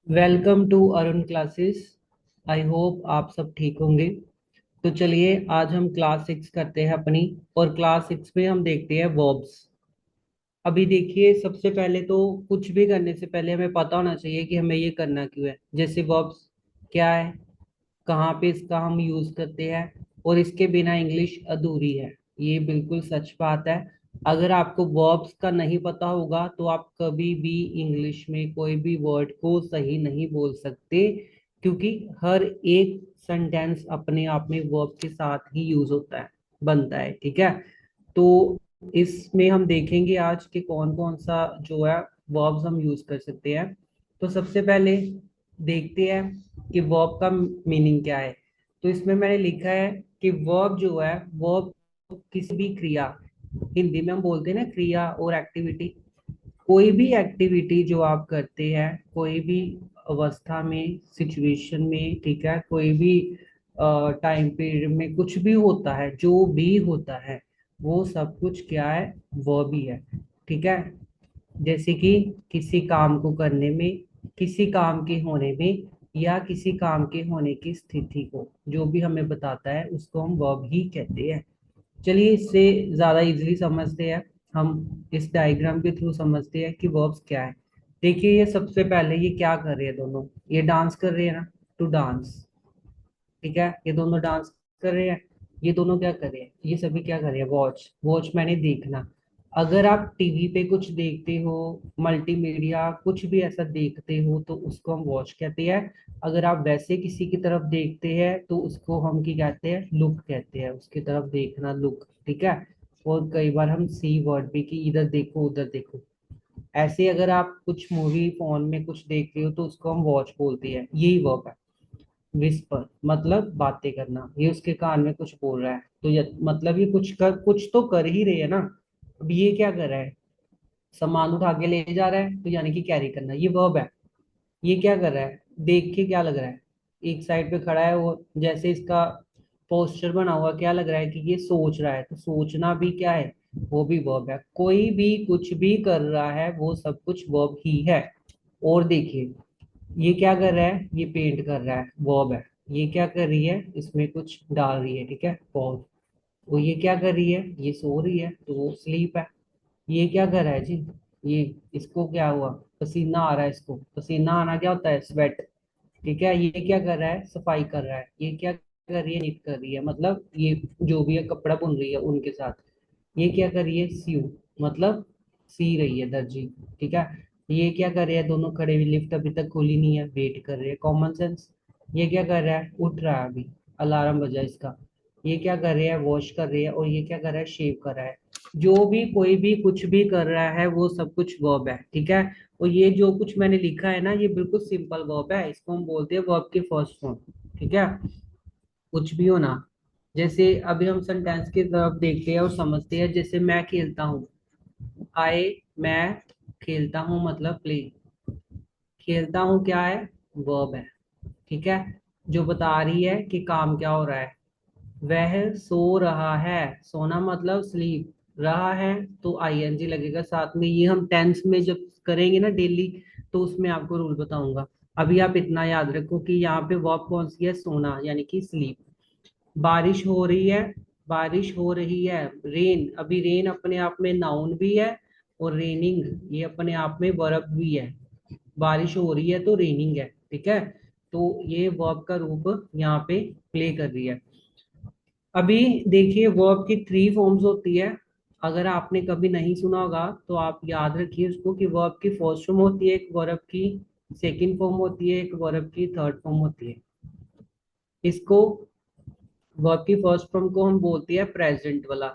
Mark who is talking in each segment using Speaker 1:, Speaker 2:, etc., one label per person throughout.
Speaker 1: Welcome to Arun classes. I hope आप सब ठीक होंगे। तो चलिए आज हम क्लास 6 करते हैं अपनी। और क्लास 6 में हम देखते हैं वर्ब्स। अभी देखिए, सबसे पहले तो कुछ भी करने से पहले हमें पता होना चाहिए कि हमें ये करना क्यों है। जैसे वर्ब्स क्या है, कहाँ पे इसका हम यूज करते हैं, और इसके बिना इंग्लिश अधूरी है। ये बिल्कुल सच बात है। अगर आपको वर्ब्स का नहीं पता होगा तो आप कभी भी इंग्लिश में कोई भी वर्ड को सही नहीं बोल सकते, क्योंकि हर एक सेंटेंस अपने आप में वर्ब के साथ ही यूज होता है, बनता है। ठीक है। तो इसमें हम देखेंगे आज कि कौन कौन सा जो है वर्ब्स हम यूज कर सकते हैं। तो सबसे पहले देखते हैं कि वर्ब का मीनिंग क्या है। तो इसमें मैंने लिखा है कि वर्ब जो है, वर्ब किसी भी क्रिया, हिंदी में हम बोलते हैं ना क्रिया और एक्टिविटी, कोई भी एक्टिविटी जो आप करते हैं, कोई भी अवस्था में, सिचुएशन में, ठीक है, कोई भी टाइम पीरियड में कुछ भी होता है, जो भी होता है वो सब कुछ क्या है, वर्ब ही है। ठीक है। जैसे कि किसी काम को करने में, किसी काम के होने में, या किसी काम के होने की स्थिति को जो भी हमें बताता है उसको हम वर्ब ही कहते हैं। चलिए इससे ज्यादा इजीली समझते हैं। हम इस डायग्राम के थ्रू समझते हैं कि वर्ब्स क्या है। देखिए, ये सबसे पहले ये क्या कर रहे हैं, दोनों ये डांस कर रहे हैं ना, टू डांस। ठीक है, ये दोनों डांस कर रहे हैं। ये दोनों क्या कर रहे हैं, ये सभी क्या कर रहे हैं, वॉच। वॉच मैंने देखना। अगर आप टीवी पे कुछ देखते हो, मल्टीमीडिया कुछ भी ऐसा देखते हो, तो उसको हम वॉच कहते हैं। अगर आप वैसे किसी की तरफ देखते हैं तो उसको हम क्या कहते हैं, लुक कहते हैं। उसकी तरफ देखना, लुक। ठीक है। और कई बार हम सी वर्ड भी, कि इधर देखो उधर देखो। ऐसे अगर आप कुछ मूवी फोन में कुछ देख रहे हो तो उसको हम वॉच बोलते हैं। यही वर्ब है। विस्पर मतलब बातें करना, ये उसके कान में कुछ बोल रहा है, तो ये मतलब ये कुछ तो कर ही रही है ना। अब ये क्या कर रहा है, सामान उठा के ले जा रहा है, तो यानी कि कैरी करना, ये वर्ब है। ये क्या कर रहा है, देख के क्या लग रहा है, एक साइड पे खड़ा है वो, जैसे इसका पोस्चर बना हुआ, क्या लग रहा है कि ये सोच रहा है, तो सोचना भी क्या है, वो भी वर्ब है। कोई भी कुछ भी कर रहा है वो सब कुछ वर्ब ही है। और देखिए, ये क्या कर रहा है, ये पेंट कर रहा है, वर्ब है। ये क्या कर रही है, इसमें कुछ डाल रही है, ठीक है, वर्ब। वो ये क्या कर रही है, ये सो रही है, तो वो स्लीप है। ये क्या कर रहा है जी, ये, इसको क्या हुआ, पसीना आ रहा है, इसको पसीना आना क्या होता है, स्वेट। ठीक है। ये क्या कर रहा है, सफाई कर रहा है। ये क्या कर रही है, निट कर रही है, मतलब ये जो भी है कपड़ा बुन रही है उनके साथ। ये क्या कर रही है, सीव, मतलब सी रही है, दर्जी। ठीक है। ये क्या कर रहे हैं, दोनों खड़े हुए, लिफ्ट अभी तक खुली नहीं है, वेट कर रहे हैं, कॉमन सेंस। ये क्या कर रहा है, उठ रहा है अभी, अलार्म बजा इसका। ये क्या कर रहे हैं, वॉश कर रहे हैं। और ये क्या कर रहा है, शेव कर रहा है। जो भी कोई भी कुछ भी कर रहा है वो सब कुछ वर्ब है। ठीक है। और ये जो कुछ मैंने लिखा है ना, ये बिल्कुल सिंपल वर्ब है, इसको हम बोलते हैं वर्ब के फर्स्ट फॉर्म। ठीक है। कुछ भी हो ना। जैसे अभी हम सेंटेंस की तरफ देखते हैं और समझते हैं। जैसे मैं खेलता हूँ, आए, मैं खेलता हूँ मतलब प्ले। खेलता हूँ क्या है, वर्ब है। ठीक है। जो बता रही है कि काम क्या हो रहा है, वह सो रहा है। सोना मतलब स्लीप, रहा है तो आईएनजी लगेगा साथ में। ये हम टेंस में जब करेंगे ना डेली, तो उसमें आपको रूल बताऊंगा। अभी आप इतना याद रखो कि यहाँ पे वर्ब कौन सी है, सोना यानी कि स्लीप। बारिश हो रही है, बारिश हो रही है, रेन, अभी रेन अपने आप में नाउन भी है, और रेनिंग ये अपने आप में वर्ब भी है। बारिश हो रही है तो रेनिंग है। ठीक है। तो ये वर्ब का रूप यहाँ पे प्ले कर रही है। अभी देखिए, वर्ब की 3 फॉर्म्स होती है। अगर आपने कभी नहीं सुना होगा तो आप याद रखिए उसको, कि वर्ब की फर्स्ट फॉर्म होती है, एक वर्ब की सेकंड फॉर्म होती है, एक वर्ब की थर्ड फॉर्म होती है। इसको, वर्ब की फर्स्ट फॉर्म को हम बोलते हैं प्रेजेंट वाला,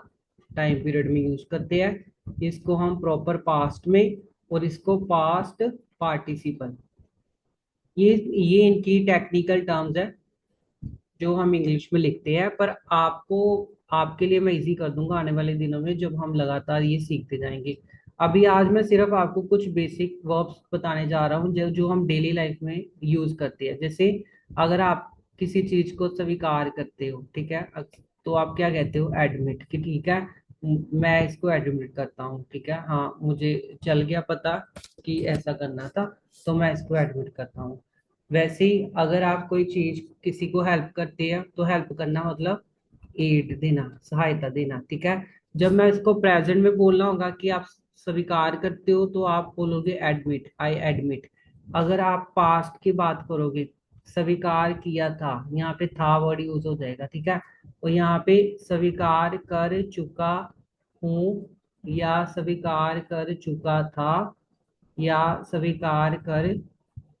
Speaker 1: टाइम पीरियड में यूज करते हैं। इसको हम प्रॉपर पास्ट में, और इसको पास्ट पार्टिसिपल। ये इनकी टेक्निकल टर्म्स है जो हम इंग्लिश में लिखते हैं। पर आपको, आपके लिए मैं इजी कर दूंगा आने वाले दिनों में, जब हम लगातार ये सीखते जाएंगे। अभी आज मैं सिर्फ आपको कुछ बेसिक वर्ब्स बताने जा रहा हूँ जो जो हम डेली लाइफ में यूज करते हैं। जैसे अगर आप किसी चीज को स्वीकार करते हो, ठीक है, तो आप क्या कहते हो, एडमिट, कि ठीक है, मैं इसको एडमिट करता हूँ, ठीक है। हाँ, मुझे चल गया पता कि ऐसा करना था, तो मैं इसको एडमिट करता हूँ। वैसे ही अगर आप कोई चीज किसी को हेल्प करते हैं तो हेल्प करना मतलब एड देना, सहायता देना, ठीक है। जब मैं इसको प्रेजेंट में बोलना होगा कि आप स्वीकार करते हो तो आप बोलोगे एडमिट, आई एडमिट। अगर आप पास्ट की बात करोगे, स्वीकार किया था, यहाँ पे था वर्ड यूज हो जाएगा, ठीक है। और यहाँ पे स्वीकार कर चुका हूँ, या स्वीकार कर चुका था, या स्वीकार कर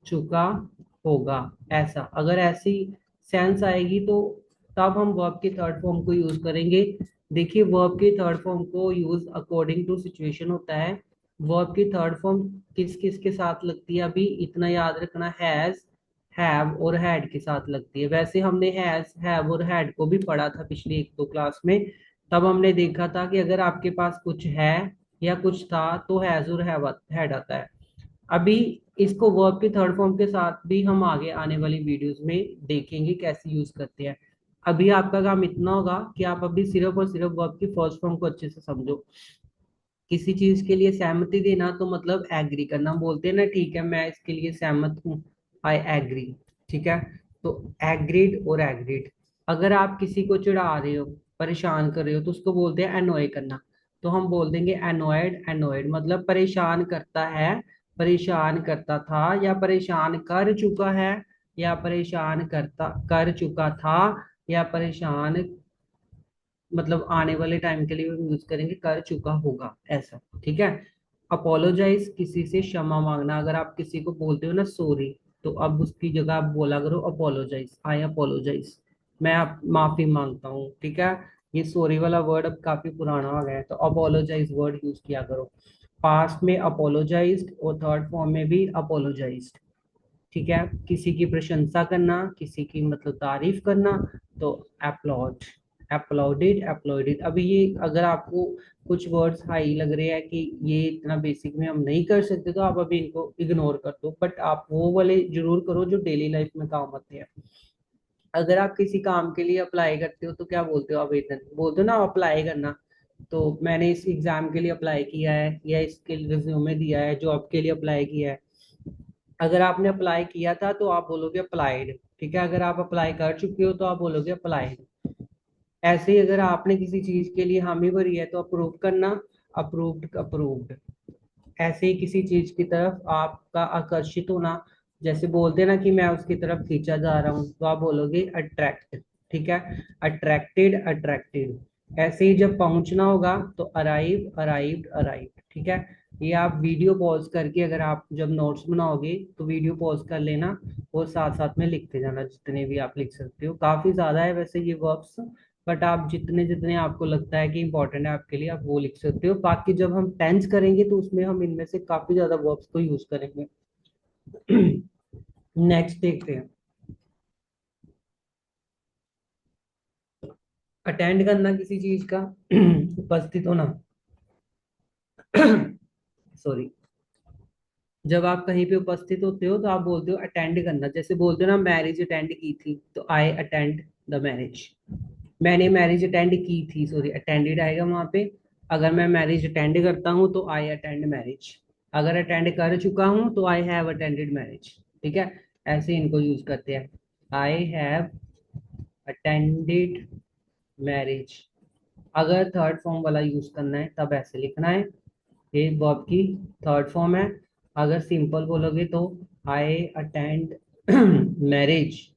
Speaker 1: चुका होगा। ऐसा अगर ऐसी सेंस आएगी तो तब हम वर्ब के थर्ड फॉर्म को यूज करेंगे। देखिए, वर्ब के थर्ड फॉर्म को यूज अकॉर्डिंग टू सिचुएशन होता है। वर्ब की थर्ड फॉर्म किस किस के साथ लगती है, अभी इतना याद रखना, हैज, हैव और हैड के साथ लगती है। वैसे हमने हैज, हैव और हैड को भी पढ़ा था पिछली एक दो क्लास में। तब हमने देखा था कि अगर आपके पास कुछ है या कुछ था तो हैज और हैव, हैड आता है। अभी इसको वर्ब के थर्ड फॉर्म के साथ भी हम आगे आने वाली वीडियोस में देखेंगे कैसे यूज करते हैं। अभी आपका काम इतना होगा कि आप अभी सिर्फ और सिर्फ वर्ब की फर्स्ट फॉर्म को अच्छे से समझो। किसी चीज के लिए सहमति देना तो मतलब एग्री करना, बोलते हैं ना, ठीक है मैं इसके लिए सहमत हूँ, आई एग्री, ठीक है। तो एग्रीड और एग्रीड। अगर आप किसी को चिढ़ा रहे हो, परेशान कर रहे हो, तो उसको बोलते हैं एनोय करना। तो हम बोल देंगे एनोयड, एनोयड मतलब परेशान करता है, परेशान करता था, या परेशान कर चुका है, या परेशान करता कर चुका था, या परेशान मतलब आने वाले टाइम के लिए हम यूज करेंगे कर चुका होगा, ऐसा, ठीक है। अपोलोजाइज, किसी से क्षमा मांगना। अगर आप किसी को बोलते हो ना सॉरी, तो अब उसकी जगह आप बोला करो अपोलोजाइज, आई अपोलोजाइज, मैं आप माफी मांगता हूँ, ठीक है। ये सॉरी वाला वर्ड अब काफी पुराना हो गया है, तो अपोलोजाइज वर्ड यूज किया करो। पास्ट में अपोलोजाइज्ड और थर्ड फॉर्म में भी अपोलोजाइज्ड, ठीक है। किसी की प्रशंसा करना, किसी की मतलब तारीफ करना, तो अपलॉड, अपलॉडेड, अपलॉडेड। अभी ये अगर आपको कुछ वर्ड्स हाई लग रहे हैं कि ये इतना बेसिक में हम नहीं कर सकते, तो आप अभी इनको इग्नोर कर दो, बट आप वो वाले जरूर करो जो डेली लाइफ में काम आते हैं। अगर आप किसी काम के लिए अप्लाई करते हो तो क्या बोलते हो, आवेदन बोलते हो ना, अप्लाई करना। तो मैंने इस एग्जाम के लिए अप्लाई किया है, या इसके रिज्यूमे दिया है, जॉब के लिए अप्लाई किया है। अगर आपने अप्लाई किया था तो आप बोलोगे अप्लाइड, ठीक है। अगर आप अप्लाई कर चुके हो तो आप बोलोगे अप्लाइड। ऐसे ही अगर आपने किसी चीज के लिए हामी भरी है तो अप्रूव करना, अप्रूव्ड, अप्रूव्ड। ऐसे ही किसी चीज की तरफ आपका आकर्षित होना, जैसे बोलते हैं ना कि मैं उसकी तरफ खींचा जा रहा हूँ, तो आप बोलोगे अट्रैक्ट, ठीक है। Attracted, attracted. ऐसे ही जब पहुंचना होगा तो अराइव, अराइव्ड, अराइव्ड, ठीक है। ये आप वीडियो पॉज करके, अगर आप जब नोट्स बनाओगे तो वीडियो पॉज कर लेना और साथ साथ में लिखते जाना, जितने भी आप लिख सकते हो। काफी ज्यादा है वैसे ये वर्ब्स, बट आप जितने जितने आपको लगता है कि इंपॉर्टेंट है आपके लिए, आप वो लिख सकते हो। बाकी जब हम टेंस करेंगे तो उसमें हम इनमें से काफी ज्यादा वर्ब्स को यूज करेंगे। नेक्स्ट देखते हैं। अटेंड करना किसी चीज का, उपस्थित होना, सॉरी। जब आप कहीं पे उपस्थित होते हो तो आप बोलते हो अटेंड करना। जैसे बोलते हो ना मैरिज अटेंड की थी, तो आई अटेंड द मैरिज। मैंने मैरिज अटेंड की थी, सॉरी, अटेंडेड आएगा वहां पे। अगर मैं मैरिज अटेंड करता हूँ तो आई अटेंड मैरिज। अगर अटेंड कर चुका हूँ तो आई हैव अटेंडेड मैरिज, ठीक है। ऐसे इनको यूज करते हैं, आई हैव अटेंडेड मैरिज। अगर थर्ड फॉर्म वाला यूज करना है तब ऐसे लिखना है, ये वर्ब की थर्ड फॉर्म है। अगर सिंपल बोलोगे तो आई अटेंड मैरिज,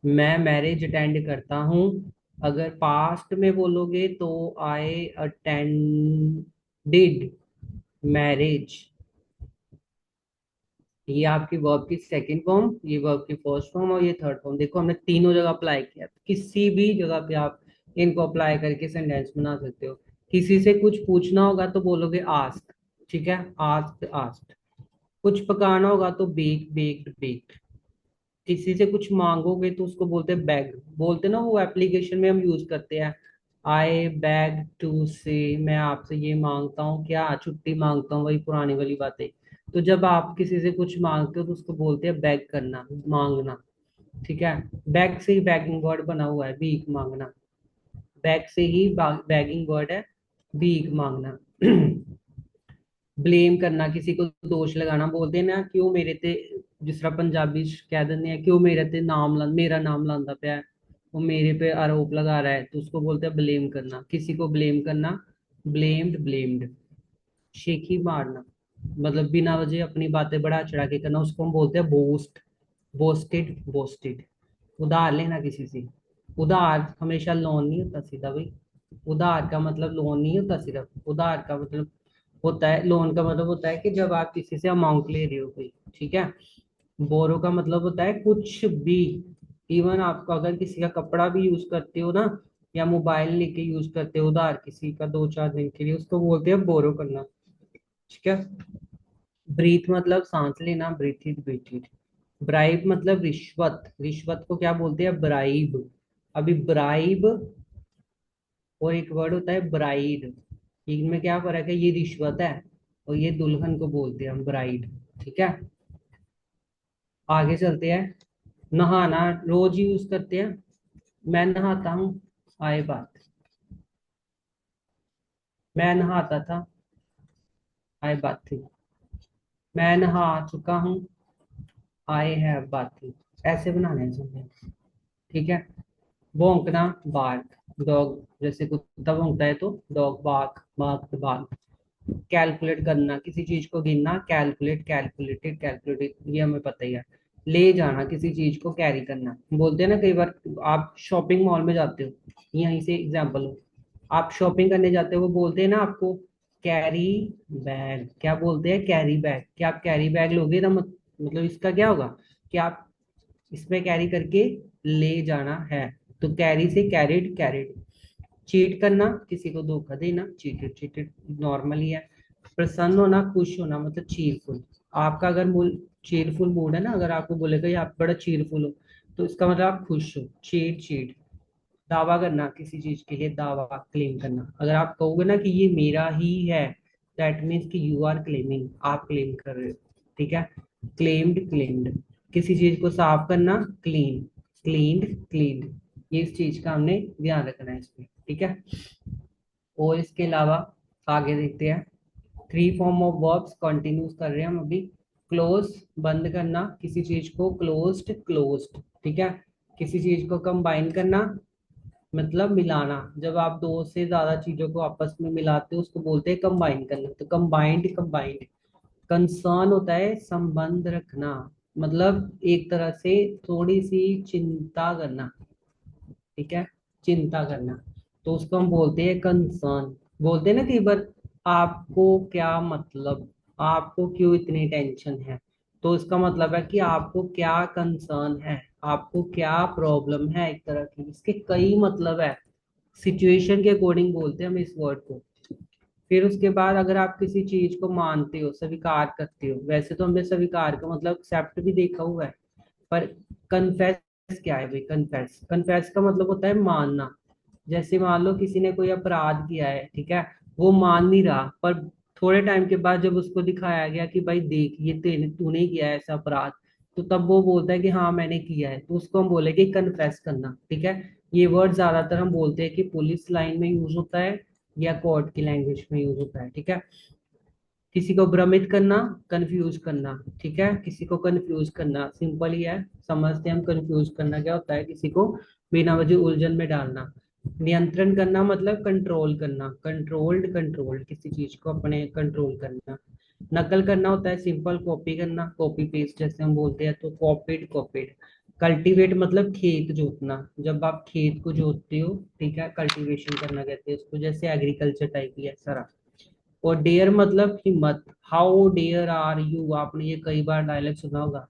Speaker 1: मैं मैरिज अटेंड करता हूँ। अगर पास्ट में बोलोगे तो आई अटेंडेड मैरिज। ये आपकी वर्ब की सेकंड फॉर्म, ये वर्ब की फर्स्ट फॉर्म, और ये थर्ड फॉर्म। देखो हमने तीनों जगह अप्लाई किया, तो किसी भी जगह पे आप इनको अप्लाई करके सेंटेंस बना सकते हो। किसी से कुछ पूछना होगा तो बोलोगे आस्क, ठीक है, आस्क, आस्क। कुछ पकाना होगा तो बेक, बेक्ड, बेक्ड। किसी से कुछ मांगोगे तो उसको बोलते हैं बैग, बोलते हैं ना, वो एप्लीकेशन में हम यूज करते हैं, आई बैग टू से, मैं आपसे ये मांगता हूँ, क्या छुट्टी मांगता हूँ, वही पुरानी वाली बातें। तो जब आप किसी से कुछ मांगते हो तो उसको बोलते हैं बैग करना, मांगना, ठीक है। बैग से ही बैगिंग वर्ड बना हुआ है, भीख मांगना, बैग से ही बैगिंग वर्ड है, भीख मांगना। ब्लेम करना, किसी को दोष लगाना, बोलते हैं ना क्यों मेरे ते, जिस तरह पंजाबी च कह देते हैं क्यों मेरे ते नाम मेरा नाम लांदा पिया है, वो मेरे पे आरोप लगा रहा है, तो उसको बोलते हैं ब्लेम करना, किसी को ब्लेम करना। Blamed, blamed. शेखी मारना, मतलब बिना वजह अपनी बातें बढ़ा चढ़ा के करना, उसको हम बोलते हैं बोस्ट। Boasted, boasted. उधार लेना किसी से। उधार हमेशा लोन नहीं होता सीधा भाई। उधार का मतलब लोन नहीं होता सिर्फ, उधार का मतलब होता है, लोन का मतलब होता है कि जब आप किसी से अमाउंट ले रहे हो कोई, ठीक है। बोरो का मतलब होता है कुछ भी। इवन आपका अगर किसी का कपड़ा भी यूज करते हो ना, या मोबाइल लेके यूज करते हो उधार किसी का 2-4 दिन के लिए, उसको बोलते हैं बोरो करना। ठीक है। ब्रीथ मतलब सांस लेना, breathe it, breathe it. Bribe मतलब रिश्वत, रिश्वत को क्या बोलते हैं, ब्राइब। अभी ब्राइब और एक वर्ड होता है ब्राइड, इनमें क्या फर्क है, ये रिश्वत है और ये दुल्हन को बोलते हैं हम ब्राइड। ठीक है। आगे चलते हैं। नहाना रोज यूज करते हैं, मैं नहाता हूँ, आए बात। मैं नहाता था, आए बात थी। मैं नहा चुका हूँ, आए है बात थी। ऐसे बनाने चाहिए। ठीक है। भौंकना, बार्क, डॉग, जैसे कुत्ता भौंकता है तो dog bark, bark bark. Calculate करना, किसी चीज को गिनना, कैलकुलेट, कैलकुलेटेड, कैलकुलेटेड, ये हमें पता ही है। ले जाना, किसी चीज को कैरी करना, बोलते हैं ना कई बार, आप शॉपिंग मॉल में जाते हो, यहीं से एग्जांपल हो, आप शॉपिंग करने जाते हो, वो बोलते हैं ना आपको कैरी बैग, क्या बोलते हैं, कैरी बैग, क्या आप कैरी बैग लोगे ना, मतलब इसका क्या होगा कि आप इसमें कैरी करके ले जाना है। तो कैरी से कैरिड, कैरिड। चीट करना, किसी को धोखा देना, चीटेड, चीटेड नॉर्मल ही है। प्रसन्न होना, खुश होना, मतलब चीरफुल। आपका अगर मूड, चीरफुल मूड है ना, अगर आपको बोलेगा ये आप बड़ा चीरफुल हो, तो इसका मतलब आप खुश हो, चीट, चीट। दावा करना, किसी चीज के लिए दावा, क्लेम करना, अगर आप कहोगे ना कि ये मेरा ही है, दैट मीन्स कि यू आर क्लेमिंग, आप क्लेम कर रहे हो। ठीक है। Claimed, claimed. किसी चीज को साफ करना, क्लीन, क्लीन्ड, क्लीन्ड। ये इस चीज का हमने ध्यान रखना है इसमें। ठीक है। और इसके अलावा आगे देखते हैं। Three form of verbs continuous कर रहे हैं हम अभी। क्लोज, बंद करना, किसी चीज को क्लोज्ड, क्लोज्ड। ठीक है। किसी चीज को कंबाइन करना, मतलब मिलाना, जब आप दो से ज्यादा चीजों को आपस में मिलाते हो उसको बोलते हैं कंबाइन करना, तो कंबाइंड, कंबाइंड। कंसर्न होता है संबंध रखना, मतलब एक तरह से थोड़ी सी चिंता करना। ठीक है। चिंता करना, तो उसको हम बोलते हैं कंसर्न। बोलते हैं ना कई बार, आपको क्या मतलब, आपको क्यों इतनी टेंशन है, तो इसका मतलब है कि आपको क्या कंसर्न है, आपको क्या प्रॉब्लम है, एक तरह की, इसके कई मतलब है। सिचुएशन के अकॉर्डिंग बोलते हैं हम इस वर्ड को। फिर उसके बाद अगर आप किसी चीज को मानते हो, स्वीकार करते हो, वैसे तो हमने स्वीकार का मतलब एक्सेप्ट भी देखा हुआ है, पर कन्फेस क्या है भाई, कन्फेस, कन्फेस का मतलब होता है मानना। जैसे मान लो किसी ने कोई अपराध किया है, ठीक है, वो मान नहीं रहा, पर थोड़े टाइम के बाद जब उसको दिखाया गया कि भाई देख ये तेने तूने किया है ऐसा अपराध, तो तब वो बोलता है कि हाँ मैंने किया है, तो उसको हम बोलेंगे कन्फेस करना। ठीक है। ये वर्ड ज्यादातर हम बोलते हैं कि पुलिस लाइन में यूज होता है या कोर्ट की लैंग्वेज में यूज होता है। ठीक है। किसी को भ्रमित करना, कंफ्यूज करना। ठीक है। किसी को कंफ्यूज करना सिंपल ही है, समझते हैं हम, कंफ्यूज करना क्या होता है, किसी को बिना वजह उलझन में डालना। नियंत्रण करना मतलब कंट्रोल करना, कंट्रोल्ड, कंट्रोल्ड, किसी चीज को अपने कंट्रोल करना। नकल करना होता है सिंपल, कॉपी करना, कॉपी पेस्ट जैसे हम बोलते हैं, तो कॉपीड, कॉपीड। कल्टीवेट मतलब खेत जोतना, जब आप खेत को जोतते हो, ठीक है, कल्टीवेशन करना कहते हैं उसको, जैसे एग्रीकल्चर टाइप ही है सारा। और डेयर मतलब हिम्मत, हाउ डेयर आर यू, आपने ये कई बार डायलॉग सुना होगा,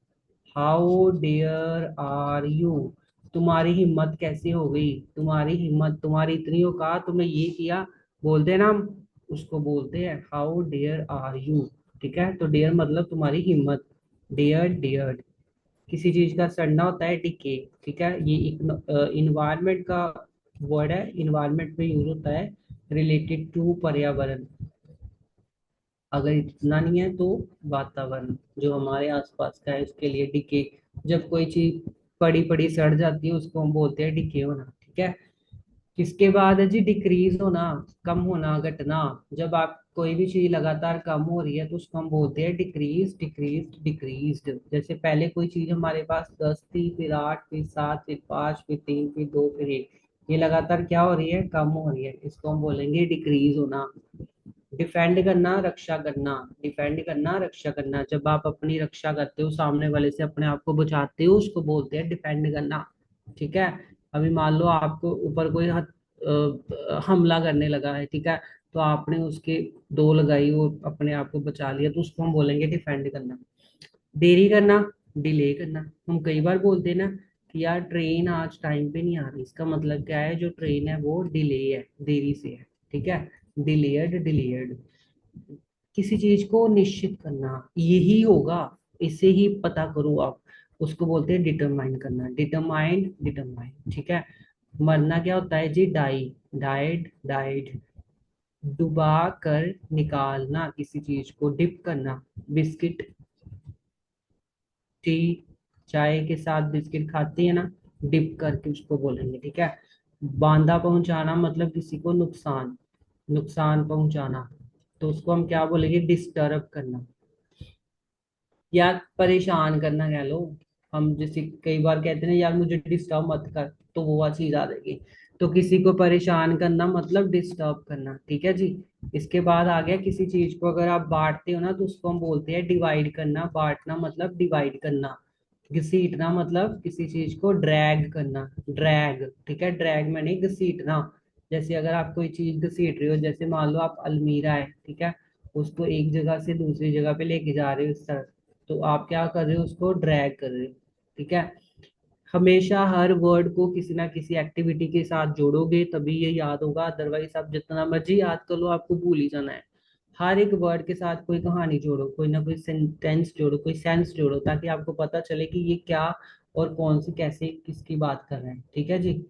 Speaker 1: हाउ डेयर आर यू, तुम्हारी हिम्मत कैसे हो गई, तुम्हारी हिम्मत, तुम्हारी इतनी औकात, तुमने ये किया, बोलते हैं ना हम, उसको बोलते हैं हाउ डेयर आर यू। ठीक है। तो डेयर मतलब तुम्हारी हिम्मत, डेयर, डेयर्ड। किसी चीज का सड़ना होता है डिके। ठीक है। ये इन्वायरमेंट का वर्ड है, इन्वायरमेंट में यूज होता है रिलेटेड टू पर्यावरण। अगर इतना नहीं है तो वातावरण जो हमारे आसपास का है उसके लिए डिके। जब कोई चीज पड़ी पड़ी सड़ जाती है उसको हम बोलते हैं डिके होना। ठीक है। किसके बाद है जी डिक्रीज होना, कम होना, घटना। जब आप कोई भी चीज लगातार कम हो रही है तो उसको हम बोलते हैं डिक्रीज, डिक्रीज, डिक्रीज्ड। जैसे पहले कोई चीज हमारे पास 10 थी, फिर 8, फिर 7, फिर 5, फिर 3, फिर 2, फिर 1। ये लगातार क्या हो रही है, कम हो रही है, इसको हम बोलेंगे डिक्रीज होना। डिफेंड करना, रक्षा करना। डिफेंड करना, रक्षा करना, जब आप अपनी रक्षा करते हो, सामने वाले से अपने आप को बचाते हो, उसको बोलते हैं डिफेंड करना। ठीक है। अभी मान लो आपको ऊपर कोई हमला करने लगा है, ठीक है, तो आपने उसके दो लगाई, वो अपने आप को बचा लिया, तो उसको हम बोलेंगे डिफेंड करना। देरी करना, डिले करना। हम कई बार बोलते हैं ना कि यार ट्रेन आज टाइम पे नहीं आ रही, इसका मतलब क्या है, जो ट्रेन है वो डिले है, देरी से है। ठीक है। Delayed, delayed. किसी चीज को निश्चित करना, यही होगा, इसे ही पता करो आप, उसको बोलते हैं डिटरमाइन करना। Determined, determine. ठीक है। मरना क्या होता है जी, डाई, डाइड, डाइड। डुबा कर निकालना किसी चीज को, डिप करना। बिस्किट, टी, चाय के साथ बिस्किट खाती है ना, डिप करके उसको बोलेंगे। ठीक है। बांधा पहुंचाना मतलब किसी को नुकसान, नुकसान पहुंचाना, तो उसको हम क्या बोलेंगे, डिस्टर्ब करना, या परेशान करना कह लो। हम जैसे कई बार कहते हैं ना, यार मुझे डिस्टर्ब मत कर, तो वो चीज आ जाएगी। तो किसी को परेशान करना मतलब डिस्टर्ब करना। ठीक है जी। इसके बाद आ गया, किसी चीज को अगर आप बांटते हो ना तो उसको हम बोलते हैं डिवाइड करना। बांटना मतलब डिवाइड करना। घसीटना मतलब किसी चीज को ड्रैग करना, ड्रैग। ठीक है। ड्रैग मैंने घसीटना। जैसे अगर आप कोई चीज घसीट रहे हो, जैसे मान लो आप अलमीरा है, ठीक है, उसको एक जगह से दूसरी जगह पे लेके जा रहे हो इस तरह, तो आप क्या कर रहे हो, उसको ड्रैग कर रहे हो। ठीक है। हमेशा हर वर्ड को किसी ना किसी एक्टिविटी के साथ जोड़ोगे तभी ये याद होगा, अदरवाइज आप जितना मर्जी याद कर लो आपको भूल ही जाना है। हर एक वर्ड के साथ कोई कहानी जोड़ो, कोई ना कोई सेंटेंस जोड़ो, कोई सेंस जोड़ो, ताकि आपको पता चले कि ये क्या और कौन सी कैसे किसकी बात कर रहे हैं। ठीक है जी।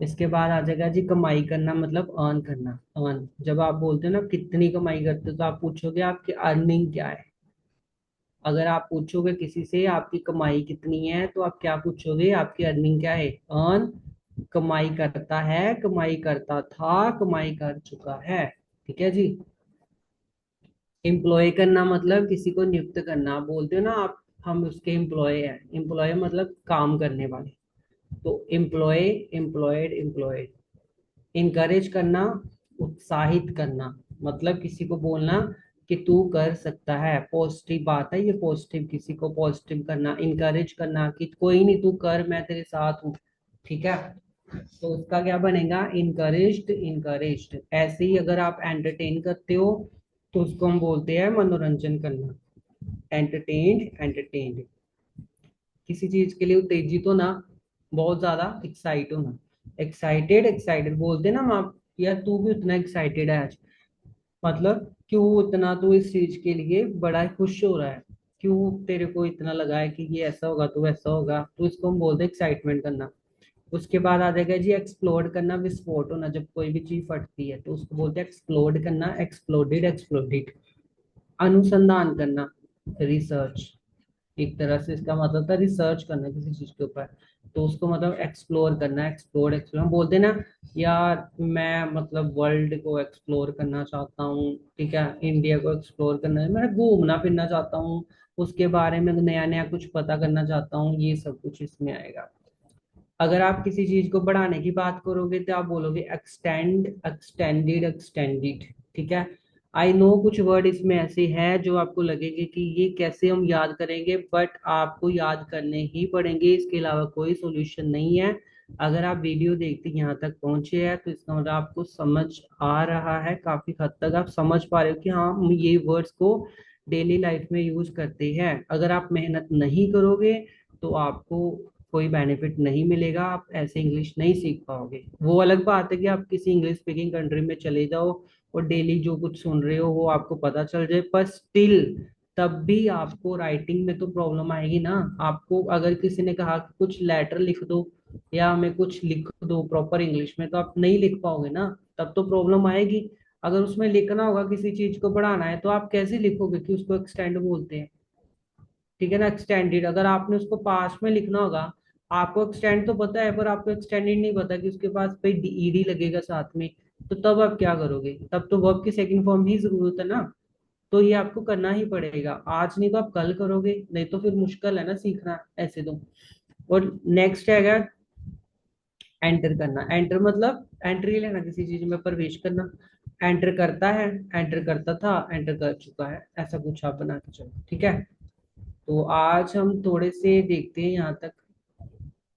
Speaker 1: इसके बाद आ जाएगा जी कमाई करना, मतलब अर्न करना। अर्न, जब आप बोलते हो ना कितनी कमाई करते हो, तो आप पूछोगे आपकी अर्निंग क्या है। अगर आप पूछोगे किसी से आपकी कमाई कितनी है, तो आप क्या पूछोगे, आपकी अर्निंग क्या है। अर्न, कमाई करता है, कमाई करता था, कमाई कर चुका है। ठीक है जी। एम्प्लॉय करना मतलब किसी को नियुक्त करना। आप बोलते हो ना आप, हम उसके एम्प्लॉय हैं। एम्प्लॉय मतलब काम करने वाले। तो एम्प्लॉय, एम्प्लॉयड, एम्प्लॉयड। इनकरेज करना, उत्साहित करना, मतलब किसी को बोलना कि तू कर सकता है, पॉजिटिव बात है ये, पॉजिटिव, किसी को पॉजिटिव करना। इनकरेज करना कि कोई नहीं तू कर, मैं तेरे साथ हूँ। ठीक है। तो उसका क्या बनेगा, इनकरेज्ड, इनकरेज्ड। ऐसे ही अगर आप एंटरटेन करते हो तो उसको हम बोलते हैं मनोरंजन करना। Entertained, entertained. किसी चीज के लिए उत्तेजित होना, बहुत ज्यादा एक्साइट होना। एक्साइटेड, एक्साइटेड बोलते हैं ना हम आप, यार तू भी उतना एक्साइटेड है आज, मतलब क्यों इतना तू इस चीज के लिए बड़ा खुश हो रहा है, क्यों तेरे को इतना लगा है कि ये ऐसा होगा तो वैसा होगा, तो इसको हम बोलते हैं एक्साइटमेंट करना। उसके बाद आ जाएगा जी एक्सप्लोड करना, विस्फोट होना। जब कोई भी चीज फटती है तो उसको बोलते हैं एक्सप्लोड करना, एक्सप्लोडेड, एक्सप्लोडेड। अनुसंधान करना, रिसर्च। एक तरह से इसका मतलब था रिसर्च करना किसी चीज के ऊपर, तो उसको मतलब एक्सप्लोर करना, एक्सप्लोर, एक्सप्लोर। हम बोलते हैं ना, यार मैं मतलब वर्ल्ड को एक्सप्लोर करना चाहता हूँ, ठीक है, इंडिया को एक्सप्लोर करना, मैं घूमना फिरना चाहता हूँ, उसके बारे में नया नया कुछ पता करना चाहता हूँ, ये सब कुछ इसमें आएगा। अगर आप किसी चीज को बढ़ाने की बात करोगे तो आप बोलोगे एक्सटेंड, एक्सटेंडेड, एक्सटेंडेड। ठीक है। आई नो कुछ वर्ड इसमें ऐसे हैं जो आपको लगेंगे कि ये कैसे हम याद करेंगे, बट आपको याद करने ही पड़ेंगे, इसके अलावा कोई सोल्यूशन नहीं है। अगर आप वीडियो देखते यहाँ तक पहुंचे हैं तो इसका मतलब आपको समझ आ रहा है, काफी हद तक आप समझ पा रहे हो कि हाँ हम ये वर्ड्स को डेली लाइफ में यूज करते हैं। अगर आप मेहनत नहीं करोगे तो आपको कोई बेनिफिट नहीं मिलेगा, आप ऐसे इंग्लिश नहीं सीख पाओगे। वो अलग बात है कि आप किसी इंग्लिश स्पीकिंग कंट्री में चले जाओ और डेली जो कुछ सुन रहे हो वो आपको पता चल जाए, पर स्टिल तब भी आपको राइटिंग में तो प्रॉब्लम आएगी ना। आपको अगर किसी ने कहा कि कुछ लेटर लिख दो या हमें कुछ लिख दो प्रॉपर इंग्लिश में, तो आप नहीं लिख पाओगे ना, तब तो प्रॉब्लम आएगी। अगर उसमें लिखना होगा, किसी चीज को बढ़ाना है, तो आप कैसे लिखोगे कि उसको एक्सटेंड बोलते हैं। ठीक है ना, एक्सटेंडेड। अगर आपने उसको पास्ट में लिखना होगा आपको एक्सटेंड तो पता है, पर आपको एक्सटेंडेड नहीं पता कि उसके पास पे ईडी लगेगा साथ में। तो तब आप क्या करोगे? तब तो वर्ब की सेकंड फॉर्म ही जरूरत है ना। तो ये आपको करना ही पड़ेगा, आज नहीं तो आप कल करोगे, नहीं तो फिर मुश्किल है ना सीखना ऐसे तो। और नेक्स्ट हैगा एंटर करना। एंटर मतलब एंट्री लेना, किसी चीज में प्रवेश करना। एंटर करता है, एंटर करता था, एंटर कर चुका है, ऐसा कुछ आप बना के चलो, ठीक है। तो आज हम थोड़े से देखते हैं यहाँ तक,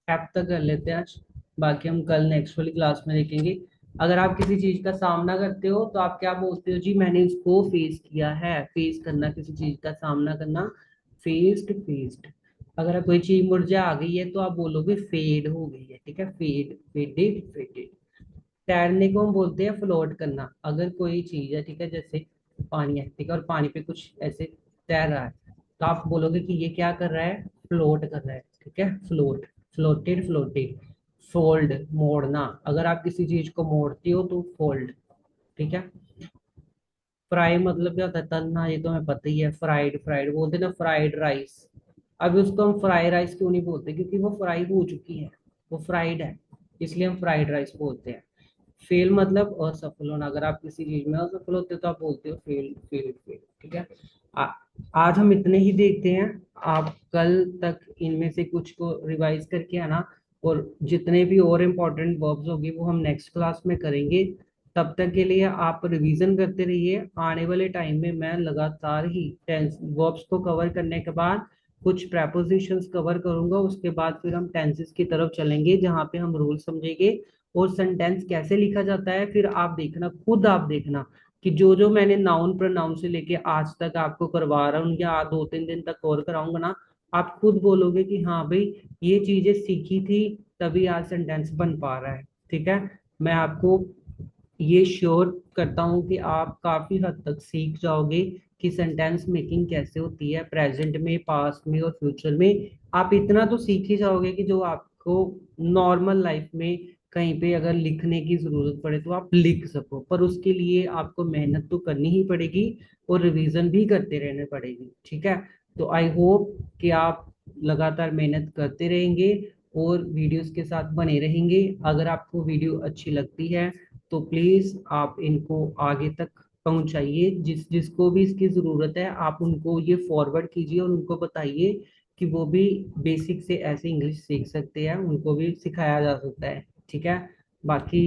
Speaker 1: ऐप तक कर लेते हैं आज। बाकी हम कल नेक्स्ट वाली क्लास में देखेंगे। अगर आप किसी चीज का सामना करते हो तो आप क्या बोलते हो? जी मैंने उसको फेस किया है। फेस करना, किसी चीज का सामना करना, फेस्ड फेस्ड। अगर आप कोई चीज मुरझा आ गई है तो आप बोलोगे फेड हो गई है, ठीक है। Fade, faded, faded. तैरने को हम बोलते हैं फ्लोट करना। अगर कोई चीज है, ठीक है, जैसे पानी है, ठीक है, और पानी पे कुछ ऐसे तैर रहा है, तो आप बोलोगे कि ये क्या कर रहा है? फ्लोट कर रहा है, ठीक है। Float, floated, floated. फोल्ड, मोड़ना। अगर आप किसी चीज को मोड़ती हो तो फोल्ड, ठीक है। फ्राई मतलब क्या होता है? तलना, ये तो हमें पता ही है। फ्राइड, फ्राइड बोलते हैं ना, फ्राइड राइस। अब उसको हम फ्राई राइस क्यों नहीं बोलते? क्योंकि वो फ्राई हो चुकी है, वो फ्राइड है, इसलिए हम फ्राइड राइस बोलते हैं। फेल मतलब असफल होना। अगर आप किसी चीज में असफल होते हो तो आप बोलते हो फेल, फेल, फेल, ठीक है। आ, आज हम इतने ही देखते हैं। आप कल तक इनमें से कुछ को रिवाइज करके आना, और जितने भी और इम्पोर्टेंट वर्ब्स होंगे वो हम नेक्स्ट क्लास में करेंगे। तब तक के लिए आप रिवीजन करते रहिए। आने वाले टाइम में मैं लगातार ही टेंस वर्ब्स को कवर करने के बाद कुछ प्रेपोजिशंस कवर करूंगा। उसके बाद फिर हम टेंसेस की तरफ चलेंगे, जहाँ पे हम रूल समझेंगे और सेंटेंस कैसे लिखा जाता है। फिर आप देखना, खुद आप देखना कि जो जो मैंने नाउन प्रोनाउन से लेके आज तक आपको करवा रहा हूँ, या 2-3 दिन तक और कराऊंगा ना, आप खुद बोलोगे कि हाँ भाई, ये चीजें सीखी थी तभी आज सेंटेंस बन पा रहा है, ठीक है। मैं आपको ये श्योर करता हूँ कि आप काफी हद तक सीख जाओगे कि सेंटेंस मेकिंग कैसे होती है, प्रेजेंट में, पास्ट में और फ्यूचर में। आप इतना तो सीख ही जाओगे कि जो आपको नॉर्मल लाइफ में कहीं पे अगर लिखने की जरूरत पड़े तो आप लिख सको। पर उसके लिए आपको मेहनत तो करनी ही पड़ेगी और रिवीजन भी करते रहने पड़ेगी, ठीक है। तो आई होप कि आप लगातार मेहनत करते रहेंगे और वीडियोस के साथ बने रहेंगे। अगर आपको वीडियो अच्छी लगती है तो प्लीज आप इनको आगे तक पहुंचाइए। जिस जिसको भी इसकी जरूरत है आप उनको ये फॉरवर्ड कीजिए और उनको बताइए कि वो भी बेसिक से ऐसे इंग्लिश सीख सकते हैं, उनको भी सिखाया जा सकता है, ठीक है। बाकी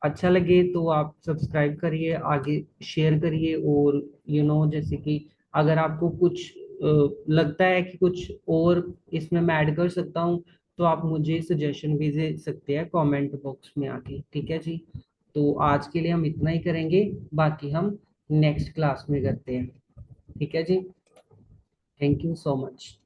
Speaker 1: अच्छा लगे तो आप सब्सक्राइब करिए, आगे शेयर करिए, और जैसे कि अगर आपको कुछ लगता है कि कुछ और इसमें मैं ऐड कर सकता हूँ तो आप मुझे सजेशन भी दे सकते हैं कमेंट बॉक्स में आके, ठीक है जी। तो आज के लिए हम इतना ही करेंगे, बाकी हम नेक्स्ट क्लास में करते हैं, ठीक है ji. Thank you so much.